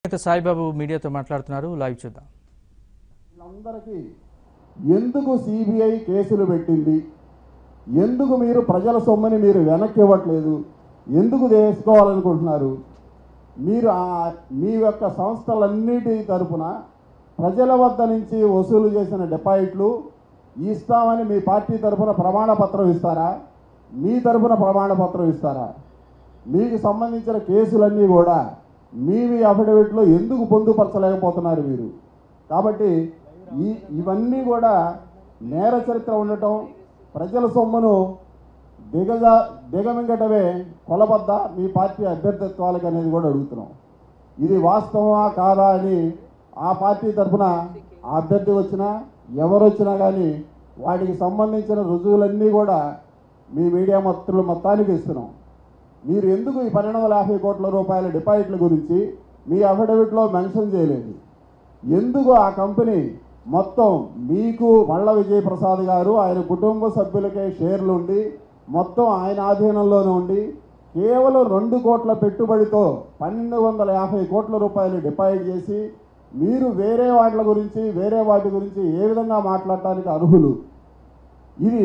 సాయిబాబు మీడియాతో మాట్లాడుతున్నారు. లైవ్ చూద్దాం. అందరికీ ఎందుకు సిబిఐ కేసులు పెట్టింది, ఎందుకు మీరు ప్రజల సొమ్ముని మీరు వెనక్కి ఇవ్వట్లేదు, ఎందుకు చేసుకోవాలనుకుంటున్నారు? మీరు మీ యొక్క సంస్థలన్నిటి తరపున ప్రజల వద్ద నుంచి వసూలు చేసిన డిపాజిట్లు ఇస్తామని మీ పార్టీ తరపున ప్రమాణపత్రం ఇస్తారా? మీ తరపున ప్రమాణపత్రం ఇస్తారా? మీకు సంబంధించిన కేసులన్నీ కూడా మీవి అఫిడవిట్లో ఎందుకు పొందుపరచలేకపోతున్నారు మీరు? కాబట్టి ఇవన్నీ కూడా నేర చరిత్ర ఉండటం, ప్రజల సొమ్మును దిగమింగటమే కొలబద్ద మీ పార్టీ అభ్యర్థిత్వాలకు అనేది కూడా అడుగుతున్నాం. ఇది వాస్తవమా కాదా అని ఆ పార్టీ తరఫున ఆ అభ్యర్థి వచ్చినా ఎవరు వచ్చినా కానీ వాటికి సంబంధించిన రుజువులన్నీ కూడా మీ మీడియా మిత్రులు మొత్తానికి ఇస్తున్నాం. మీరు ఎందుకు ఈ 1250 కోట్ల రూపాయల డిపాజిట్ల గురించి మీ అఫిడవిట్లో మెన్షన్ చేయలేదు? ఎందుకు ఆ కంపెనీ మొత్తం మీకు మళ్ళ విజయప్రసాద్ గారు ఆయన కుటుంబ సభ్యులకే షేర్లు ఉండి మొత్తం ఆయన ఆధీనంలోనే ఉండి కేవలం 2 కోట్ల పెట్టుబడితో 1250 కోట్ల రూపాయలు డిపాజిట్ చేసి మీరు వేరే వాటి గురించి ఏ విధంగా మాట్లాడటానికి అర్హులు? ఇది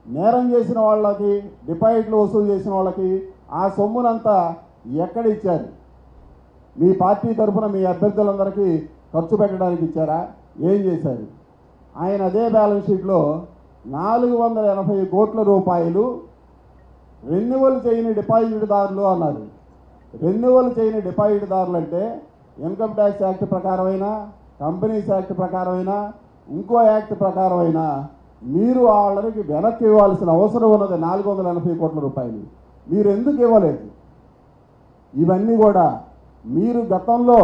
నేరం చేసిన వాళ్ళకి, డిపాజిట్లు వసూలు చేసిన వాళ్ళకి ఆ సొమ్మునంతా ఎక్కడ ఇచ్చారు? మీ పార్టీ తరఫున మీ అభ్యర్థులందరికీ ఖర్చు పెట్టడానికి ఇచ్చారా? ఏం చేశారు? ఆయన అదే బ్యాలెన్స్ షీట్లో 480 కోట్ల రూపాయలు రెన్యువల్ చేయని డిపాజిట్దారులు అన్నారు. రెన్యువల్ చేయని డిపాజిట్దారులు అంటే ఇన్కమ్ ట్యాక్స్ యాక్ట్ ప్రకారమైనా, కంపెనీస్ యాక్ట్ ప్రకారమైనా, ఇంకో యాక్ట్ ప్రకారమైనా మీరు వాళ్ళకి వెనక్కి ఇవ్వాల్సిన అవసరం ఉన్నది 480 కోట్ల రూపాయలు. మీరు ఎందుకు ఇవ్వలేదు? ఇవన్నీ కూడా మీరు గతంలో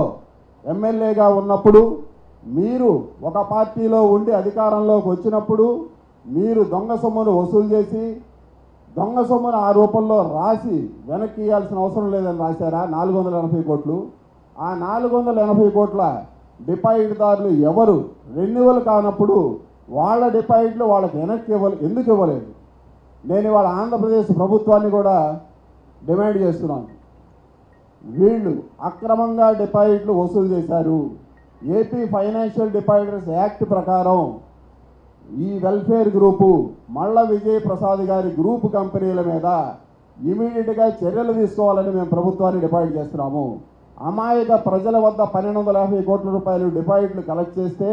ఎమ్మెల్యేగా ఉన్నప్పుడు, మీరు ఒక పార్టీలో ఉండి అధికారంలోకి వచ్చినప్పుడు మీరు దొంగ సొమ్మును వసూలు చేసి దొంగ సొమ్మును ఆ రూపంలో రాసి వెనక్కి ఇవ్వాల్సిన అవసరం లేదని రాశారా 480 కోట్లు? ఆ 480 కోట్ల డిపాజిట్దారులు ఎవరు? రెన్యువల్ కానప్పుడు వాళ్ళ డిపాజిట్లు వాళ్ళకి వెనక్కి ఎందుకు ఇవ్వలేదు? నేను ఇవాళ ఆంధ్రప్రదేశ్ ప్రభుత్వాన్ని కూడా డిమాండ్ చేస్తున్నాను. వీళ్ళు అక్రమంగా డిపాజిట్లు వసూలు చేశారు. ఏపీ ఫైనాన్షియల్ డిపాజిటర్స్ యాక్ట్ ప్రకారం ఈ వెల్ఫేర్ గ్రూపు మళ్ళ విజయప్రసాద్ గారి గ్రూప్ కంపెనీల మీద ఇమీడియట్గా చర్యలు తీసుకోవాలని మేము ప్రభుత్వాన్ని డిమాండ్ చేస్తున్నాము. అమాయక ప్రజల వద్ద 1250 కోట్ల రూపాయలు డిపాజిట్లు కలెక్ట్ చేస్తే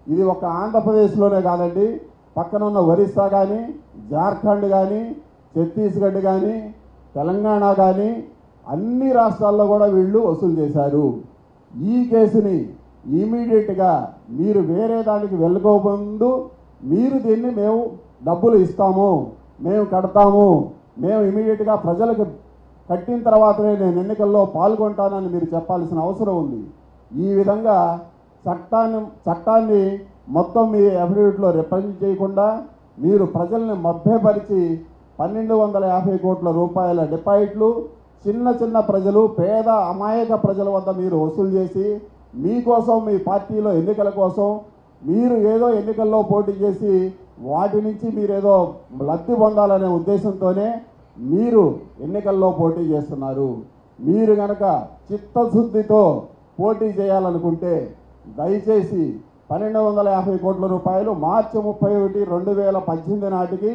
ఇది ఒక ఆంధ్రప్రదేశ్లోనే కాదండి, పక్కన ఉన్న ఒరిస్సా కానీ, జార్ఖండ్ కానీ, ఛత్తీస్గఢ్ కానీ, తెలంగాణ కానీ అన్ని రాష్ట్రాల్లో కూడా వీళ్ళు వసూలు చేశారు. ఈ కేసుని ఇమీడియట్గా మీరు వేరే దానికి వెళ్ళకోముందు మీరు దీన్ని మేము డబ్బులు ఇస్తాము, మేము కడతాము, మేము ఇమీడియట్గా ప్రజలకు కట్టిన తర్వాతనే నేను ఎన్నికల్లో పాల్గొంటానని మీరు చెప్పాల్సిన అవసరం ఉంది. ఈ విధంగా చట్టాన్ని మొత్తం మీ అఫిడవిట్లో రిప్రజెంట్ చేయకుండా మీరు ప్రజల్ని మభ్యపరిచి 1250 కోట్ల రూపాయల డిపాజిట్లు చిన్న ప్రజలు, పేద అమాయక ప్రజల వద్ద మీరు వసూలు చేసి మీకోసం, మీ పార్టీలో ఎన్నికల కోసం మీరు ఏదో ఎన్నికల్లో పోటీ చేసి వాటి నుంచి మీరేదో లబ్ధి పొందాలనే ఉద్దేశంతోనే మీరు ఎన్నికల్లో పోటీ చేస్తున్నారు. మీరు కనుక చిత్తశుద్ధితో పోటీ చేయాలనుకుంటే దయచేసి 1250 కోట్ల రూపాయలు మార్చి 31, 2018 నాటికి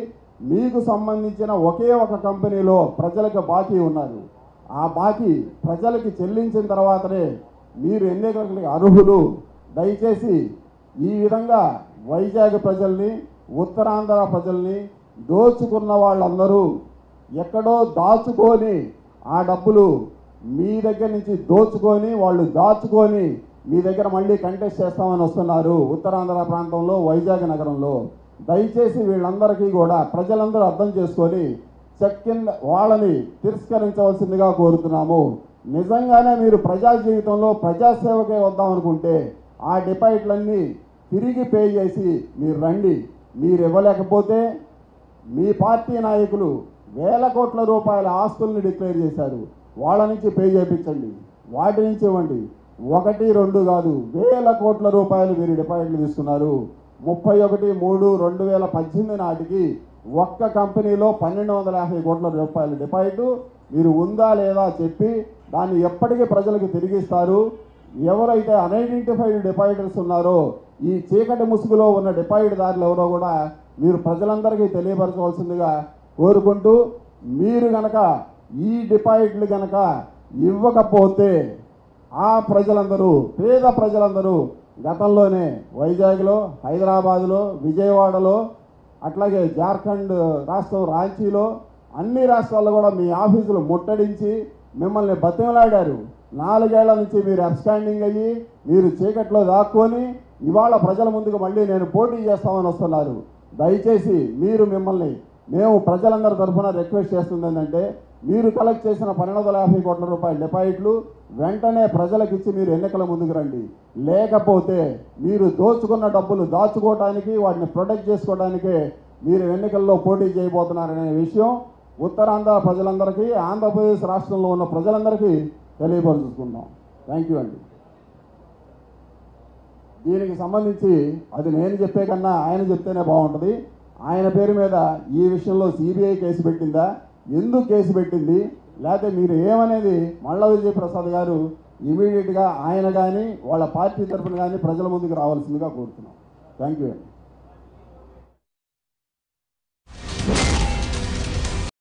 మీకు సంబంధించిన ఒకే ఒక కంపెనీలో ప్రజలకు బాకీ ఉన్నారు. ఆ బాకీ ప్రజలకి చెల్లించిన తర్వాతనే మీరు ఎన్నికలకు అర్హులు. దయచేసి ఈ విధంగా వైజాగ్ ప్రజల్ని, ఉత్తరాంధ్ర ప్రజల్ని దోచుకున్న వాళ్ళందరూ ఎక్కడో దాచుకొని ఆ డబ్బులు మీ దగ్గర నుంచి దోచుకొని వాళ్ళు దాచుకొని మీ దగ్గర మళ్ళీ కంటెస్ట్ చేస్తామని వస్తున్నారు ఉత్తరాంధ్ర ప్రాంతంలో, వైజాగ్ నగరంలో. దయచేసి వీళ్ళందరికీ కూడా ప్రజలందరూ అర్థం చేసుకొని వాళ్ళని తిరస్కరించవలసిందిగా కోరుతున్నాము. నిజంగానే మీరు ప్రజా జీవితంలో ప్రజాసేవకే వద్దామనుకుంటే ఆ డిపాజిట్లన్నీ తిరిగి పే చేసి మీరు రండి. మీరు ఇవ్వలేకపోతే మీ పార్టీ నాయకులు వేల కోట్ల రూపాయల ఆస్తుల్ని డిక్లేర్ చేశారు, వాళ్ళ నుంచి పే చేయించండి, వాటి నుంచి ఇవ్వండి. 1, 2 కాదు, వేల కోట్ల రూపాయలు మీరు డిపాజిట్లు తీసుకున్నారు. 31/3/2018 నాటికి ఒక్క కంపెనీలో 1250 కోట్ల రూపాయల డిపాజిట్ మీరు ఉందా లేదా చెప్పి దాన్ని ఎప్పటికీ ప్రజలకు తిరిగిస్తారు. ఎవరైతే అన్ఐడెంటిఫైడ్ డిపాజిటర్స్ ఉన్నారో ఈ చీకటి ముసుగులో ఉన్న డిపాజిట్దారులు ఎవరో కూడా మీరు ప్రజలందరికీ తెలియపరచవలసిందిగా కోరుకుంటూ, మీరు గనక ఈ డిపాజిట్లు గనక ఇవ్వకపోతే ఆ ప్రజలందరూ, పేద ప్రజలందరూ గతంలోనే వైజాగ్లో, హైదరాబాదులో, విజయవాడలో, అట్లాగే జార్ఖండ్ రాష్ట్రం రాంచీలో, అన్ని రాష్ట్రాల్లో కూడా మీ ఆఫీసులు ముట్టడించి మిమ్మల్ని బతిమలాడారు. 4 ఏళ్ల నుంచి మీరు అబ్స్టాండింగ్ అయ్యి మీరు చీకట్లో దాక్కొని ఇవాళ ప్రజల ముందుకు మళ్ళీ నేను పోటీ చేస్తామని వస్తున్నారు. దయచేసి మేము ప్రజలందరి తరఫున రిక్వెస్ట్ చేస్తుంది ఏంటంటే, మీరు కలెక్ట్ చేసిన 1250 కోట్ల రూపాయల డిపాజిట్లు వెంటనే ప్రజలకు ఇచ్చి మీరు ఎన్నికల ముందుకు రండి. లేకపోతే మీరు దోచుకున్న డబ్బులు దాచుకోవడానికి, వాటిని ప్రొటెక్ట్ చేసుకోవడానికే మీరు ఎన్నికల్లో పోటీ చేయబోతున్నారనే విషయం ఉత్తరాంధ్ర ప్రజలందరికీ, ఆంధ్రప్రదేశ్ రాష్ట్రంలో ఉన్న ప్రజలందరికీ తెలియపరుచుకుందాం. థ్యాంక్ యూ అండి. దీనికి సంబంధించి అది నేను చెప్పే కన్నా ఆయన చెప్తేనే బాగుంటుంది. ఆయన పేరు మీద ఈ విషయంలో సిబిఐ కేసు పెట్టిందా, ఎందుకు కేసు పెట్టింది, లేకపోతే మీరు ఏమనేది మల్లా విజయప్రసాద్ గారు ఇమీడియట్గా ఆయన కానీ వాళ్ళ పార్టీ తరఫున కానీ ప్రజల ముందుకు రావాల్సిందిగా కోరుతున్నాం. థ్యాంక్ యూ అండి.